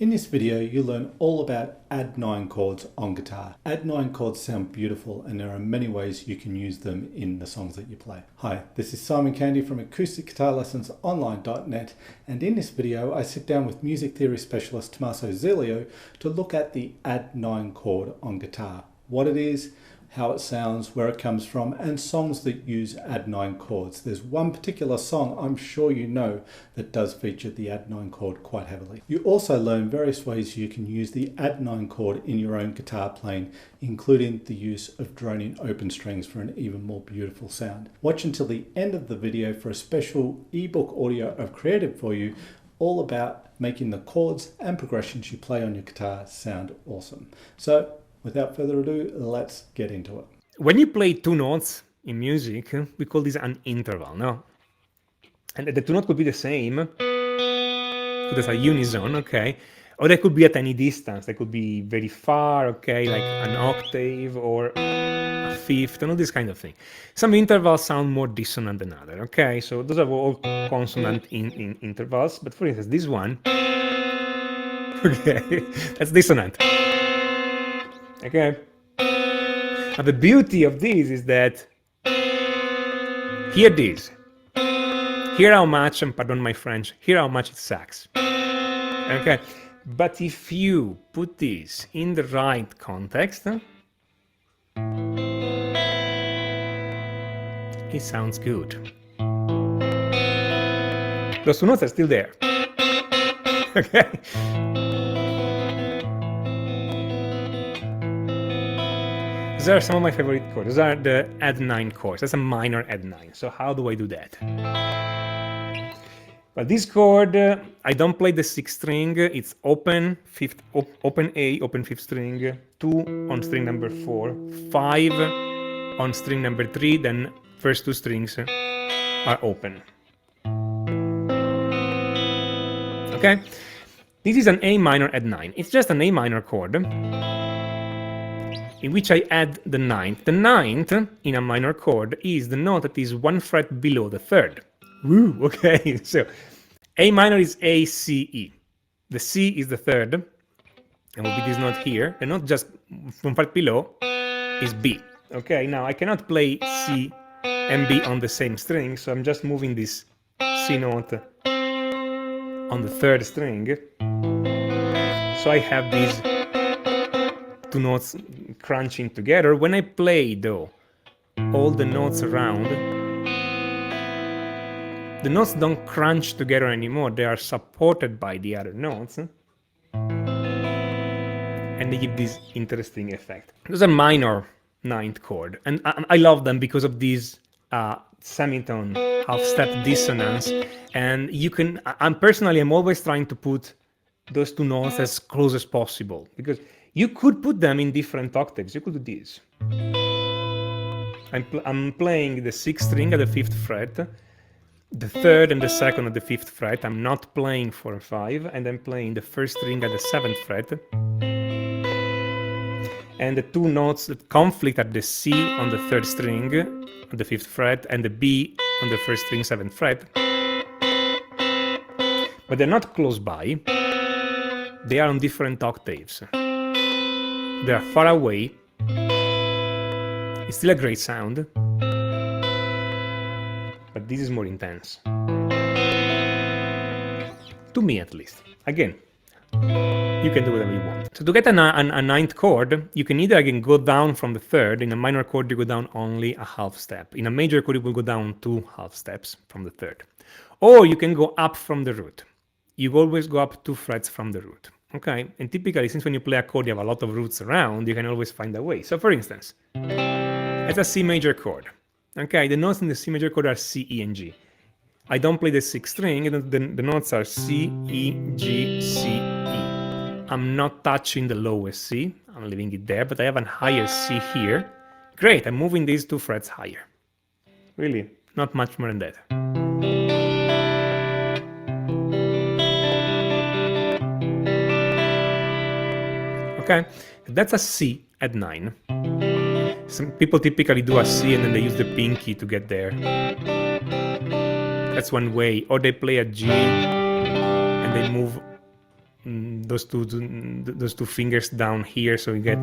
In this video, you'll learn all about add 9 chords on guitar. Add 9 chords sound beautiful and there are many ways you can use them in the songs that you play. Hi, this is Simon Candy from Acoustic Guitar Lessons Online.net, and in this video I sit down with music theory specialist Tommaso Zillio to look at the add 9 chord on guitar. What it is, how it sounds, where it comes from, and songs that use add 9 chords. There's one particular song I'm sure you know that does feature the add 9 chord quite heavily. You also learn various ways you can use the add 9 chord in your own guitar playing, including the use of droning open strings for an even more beautiful sound. Watch until the end of the video for a special ebook audio I've created for you, all about making the chords and progressions you play on your guitar sound awesome. So, without further ado, let's get into it. When you play two notes in music, we call this an interval, no? And the two notes could be the same, so that's a unison, okay? Or they could be at any distance. They could be very far, okay, like an octave or a fifth, and all this kind of thing. Some intervals sound more dissonant than others, okay? So those are all consonant in intervals. But for instance, this one, okay, that's dissonant. Okay. Now the beauty of this is that hear this. Hear how much, and pardon my French, hear how much it sucks. Okay. But if you put this in the right context, it sounds good. Those two notes are still there. Okay. These are some of my favorite chords. These are the add 9 chords. That's a minor add 9. So how do I do that? Well, this chord, I don't play the 6th string. It's open, open A, open 5th string, 2 on string number 4, 5 on string number 3, then first 2 strings are open. Okay? This is an A minor add 9. It's just an A minor chord, in which I add the 9th. The 9th in a minor chord is the note that is 1 fret below the 3rd. Woo, okay, so A minor is A, C, E. The C is the 3rd, and will be this note here. The note just 1 fret below is B. Okay, now I cannot play C and B on the same string, so I'm just moving this C note on the 3rd string. So I have these two notes crunching together. When I play, though, all the notes around, the notes don't crunch together anymore. They are supported by the other notes, and they give this interesting effect. Those are minor 9th chord, and I love them because of these semitone half-step dissonance. And you can, I'm always trying to put those two notes as close as possible, because you could put them in different octaves. You could do this. I'm playing the 6th string at the 5th fret, the 3rd and the 2nd at the 5th fret. I'm not playing 4 and 5, and I'm playing the 1st string at the 7th fret. And the two notes that conflict are the C on the 3rd string at the 5th fret and the B on the 1st string 7th fret. But they're not close by. They are on different octaves. They are far away. It's still a great sound, but this is more intense. To me, at least. Again, you can do whatever you want. So to get a 9th chord, you can either again go down from the 3rd. In a minor chord, you go down only a half step. In a major chord, you will go down 2 half steps from the 3rd. Or you can go up from the root. You always go up 2 frets from the root. Okay, and typically, since when you play a chord, you have a lot of roots around, you can always find a way. So for instance, it's a C major chord. Okay, the notes in the C major chord are C, E, and G. I don't play the 6th string, the notes are C, E, G, C, E. I'm not touching the lowest C, I'm leaving it there, but I have a higher C here. Great, I'm moving these 2 frets higher. Really, not much more than that. Okay, that's a C at 9. Some people typically do a C and then they use the pinky to get there. That's one way. Or they play a G and they move those two fingers down here, so you get.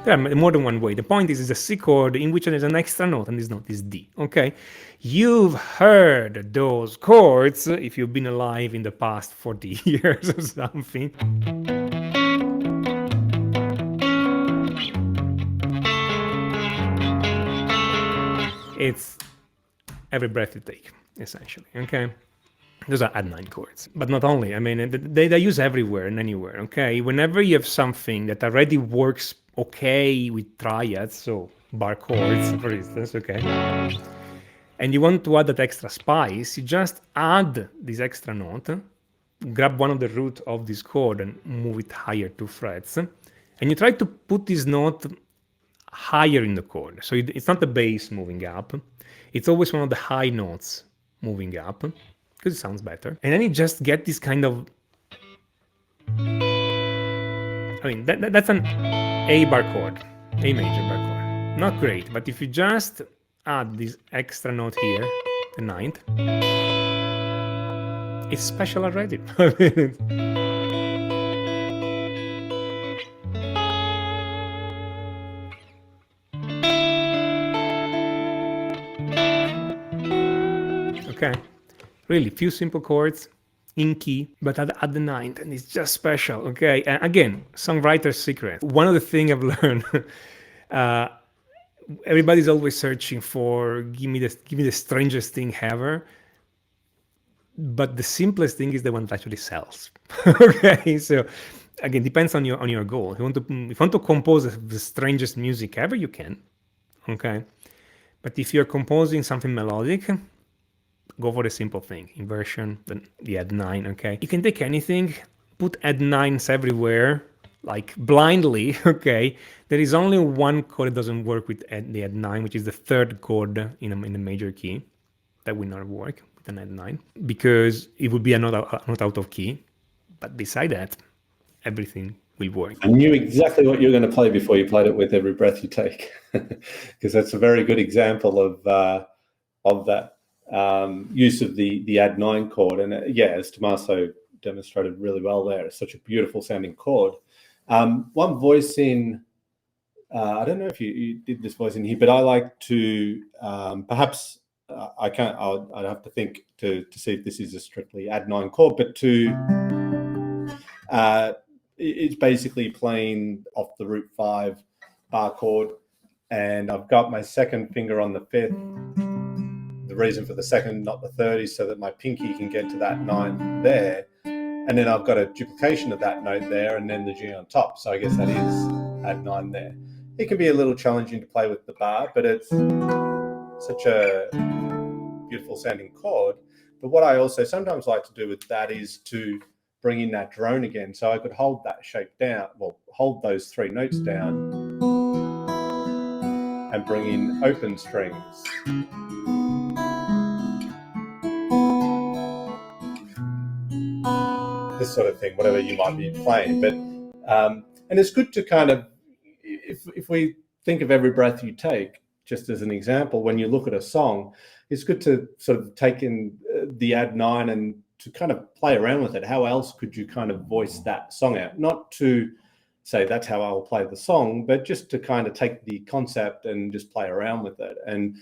There are more than one way. The point is, it's a C chord in which there's an extra note, and this note is D. Okay, you've heard those chords if you've been alive in the past 40 years or something. It's every breath you take, essentially. Okay. Those are add-9 chords, but not only. I mean, they use everywhere and anywhere. Okay, whenever you have something that already works okay with triads, so bar chords, for instance, okay, and you want to add that extra spice, you just add this extra note, grab one of the root of this chord and move it higher 2 frets, and you try to put this note higher in the chord. So it's not the bass moving up; it's always one of the high notes moving up, because it sounds better. And then you just get this kind of, I mean, that's an A bar chord, A major bar chord. Not great, but if you just add this extra note here, the 9th, it's special already. Okay. Really, few simple chords in key, but at the 9th, and it's just special. Okay, and again, songwriter's secret. One of the things I've learned, everybody's always searching for give me the strangest thing ever, but the simplest thing is the one that actually sells. Okay, so again, depends on your goal. If you want to compose the strangest music ever, you can. Okay, but if you're composing something melodic, go for the simple thing, inversion, then the add 9, okay? You can take anything, put add 9s everywhere, like blindly, okay? There is only one chord that doesn't work with the add 9, which is the 3rd chord in a major key. That will not work with an add 9, because it would be a note out of key. But beside that, everything will work. I knew exactly what you were going to play before you played it with Every Breath You Take, because that's a very good example of that. Use of the add 9 chord, and yeah, as Tommaso demonstrated really well there, it's such a beautiful sounding chord. One voice in, I don't know if you did this voice in here, but I like to perhaps I'd have to think to see if this is a strictly add 9 chord, but it's basically playing off the root 5 bar chord, and I've got my second finger on the 5th. The reason for the 2nd, not the 3rd, is so that my pinky can get to that 9th there. And then I've got a duplication of that note there and then the G on top. So I guess that is add 9 there. It can be a little challenging to play with the bar, but it's such a beautiful sounding chord. But what I also sometimes like to do with that is to bring in that drone again. So I could hold that shape down, well, hold those 3 notes down and bring in open strings. This sort of thing, whatever you might be playing. But and it's good to kind of, if we think of Every Breath You Take, just as an example, when you look at a song, it's good to sort of take in the add 9 and to kind of play around with it. How else could you kind of voice that song out? Not to say that's how I'll play the song, but just to kind of take the concept and just play around with it. And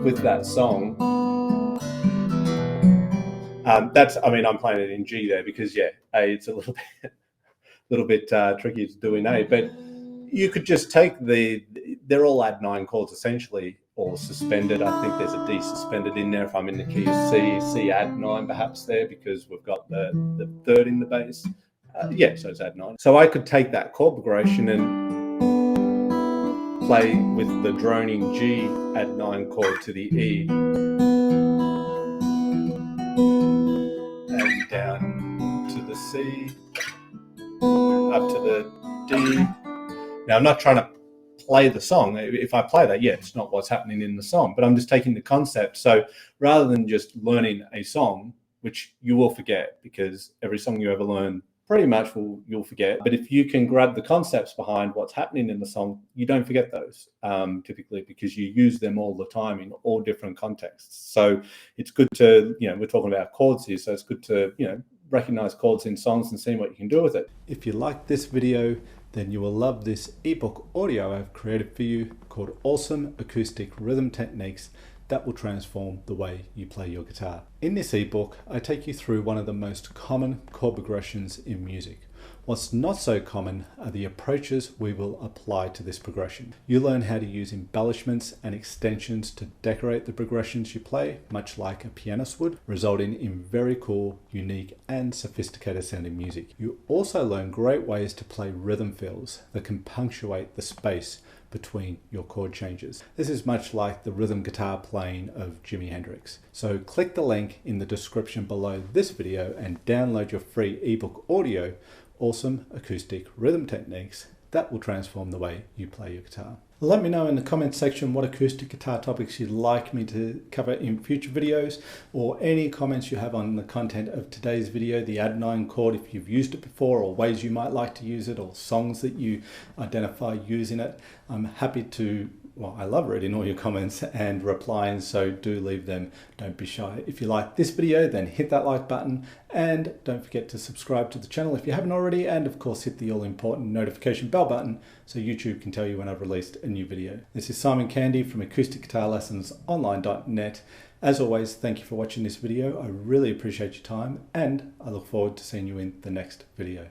with that song, I mean, I'm playing it in G there because, yeah, A, it's a little bit tricky to do in A, but you could just take they're all add 9 chords essentially, or suspended. I think there's a D suspended in there if I'm in the key of C add 9 perhaps there, because we've got the 3rd in the bass. Yeah, so it's add 9. So I could take that chord progression and play with the droning G add 9 chord to the E. And down to the C, up to the D. Now, I'm not trying to play the song. If I play that, yeah, it's not what's happening in the song, but I'm just taking the concept. So rather than just learning a song, which you will forget because every song you ever learn pretty much you'll forget. But if you can grab the concepts behind what's happening in the song, you don't forget those typically, because you use them all the time in all different contexts. So it's good to, we're talking about chords here, so it's good to, recognize chords in songs and see what you can do with it. If you like this video, then you will love this ebook audio I've created for you called Awesome Acoustic Rhythm Techniques that will transform the way you play your guitar. In this ebook, I take you through one of the most common chord progressions in music. What's not so common are the approaches we will apply to this progression. You learn how to use embellishments and extensions to decorate the progressions you play, much like a pianist would, resulting in very cool, unique, and sophisticated sounding music. You also learn great ways to play rhythm fills that can punctuate the space between your chord changes. This is much like the rhythm guitar playing of Jimi Hendrix. So click the link in the description below this video and download your free ebook audio, Awesome Acoustic Rhythm Techniques that will transform the way you play your guitar. Let me know in the comments section what acoustic guitar topics you'd like me to cover in future videos, or any comments you have on the content of today's video, the Add 9 chord, if you've used it before, or ways you might like to use it, or songs that you identify using it. I'm happy to, I love reading all your comments and replying, so do leave them. Don't be shy. If you like this video, then hit that like button, and don't forget to subscribe to the channel if you haven't already, and of course hit the all important notification bell button so YouTube can tell you when I've released a new video. This is Simon Candy from acousticguitarlessonsonline.net. As always, thank you for watching this video. I really appreciate your time, and I look forward to seeing you in the next video.